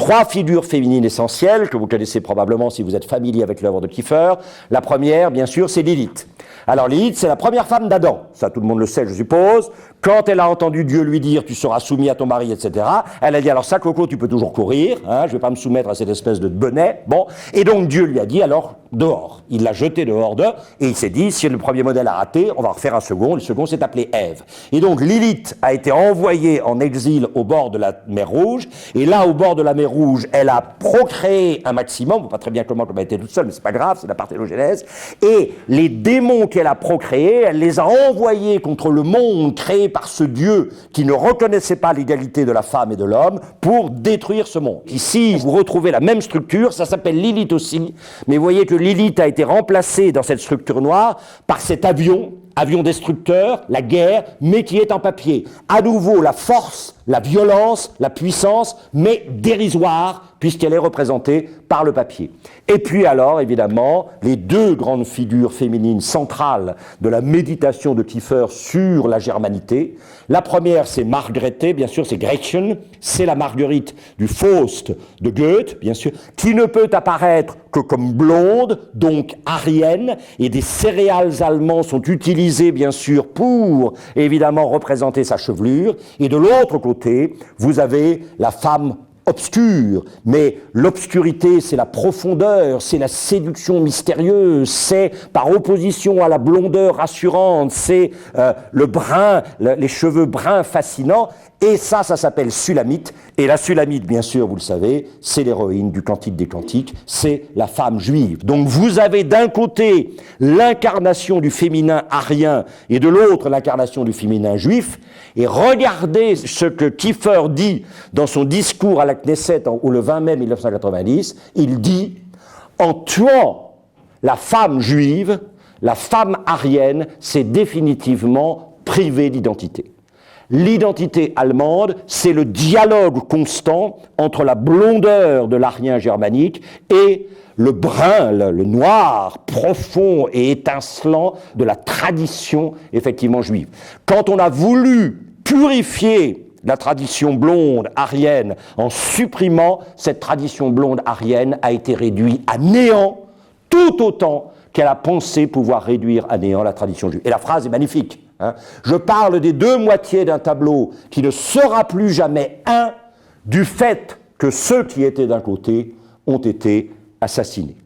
3 figures féminines essentielles que vous connaissez probablement si vous êtes familier avec l'œuvre de Kiefer. La première, bien sûr, c'est Lilith. Alors Lilith, c'est la première femme d'Adam, ça tout le monde le sait je suppose. Quand elle a entendu Dieu lui dire « tu seras soumis à ton mari », etc., elle a dit « alors ça Coco, tu peux toujours courir, hein, je ne vais pas me soumettre à cette espèce de bonnet ». Bon, et donc Dieu lui a dit « alors dehors ». Il l'a jeté dehors d'eux et il s'est dit « si le premier modèle a raté, on va refaire un second ». Le second s'est appelé Ève. Et donc Lilith a été envoyée en exil au bord de la mer Rouge, et là au bord de la mer Rouge, elle a procréé un maximum, on ne voit pas très bien comment elle était toute seule, mais c'est pas grave, c'est la parthénogenèse, et les démons qu'elle a procréés, elle les a envoyés contre le monde créé par ce Dieu qui ne reconnaissait pas l'égalité de la femme et de l'homme pour détruire ce monde. Ici, vous retrouvez la même structure, ça s'appelle Lilith aussi, mais vous voyez que Lilith a été remplacée dans cette structure noire par cet avion destructeur, la guerre, mais qui est en papier. À nouveau, la force, la violence, la puissance, mais dérisoire, puisqu'elle est représentée par le papier. Et puis alors, évidemment, les 2 grandes figures féminines centrales de la méditation de Kiefer sur la germanité. La première, c'est Margrethe, bien sûr, c'est Gretchen, c'est la Marguerite du Faust de Goethe, bien sûr, qui ne peut apparaître que comme blonde, donc aryenne, et des céréales allemands sont utilisés, bien sûr, pour, évidemment, représenter sa chevelure. Et de l'autre côté, vous avez la femme obscure, mais l'obscurité, c'est la profondeur, c'est la séduction mystérieuse, c'est par opposition à la blondeur rassurante, c'est le brun, les cheveux bruns fascinants, et ça s'appelle Sulamite, et la Sulamite, bien sûr, vous le savez, c'est l'héroïne du Cantique des Cantiques, c'est la femme juive. Donc vous avez d'un côté l'incarnation du féminin arien, et de l'autre l'incarnation du féminin juif, et regardez ce que Kiefer dit dans son discours à la Knesset le 20 mai 1990, il dit « En tuant la femme juive, la femme aryenne s'est définitivement privée d'identité. L'identité allemande, c'est le dialogue constant entre la blondeur de l'arien germanique et le brun, le noir, profond et étincelant de la tradition, effectivement, juive. Quand on a voulu purifier la tradition blonde aryenne en supprimant, cette tradition blonde aryenne a été réduite à néant, tout autant qu'elle a pensé pouvoir réduire à néant la tradition juive. Et la phrase est magnifique. Hein. Je parle des 2 moitiés d'un tableau qui ne sera plus jamais un du fait que ceux qui étaient d'un côté ont été assassinés.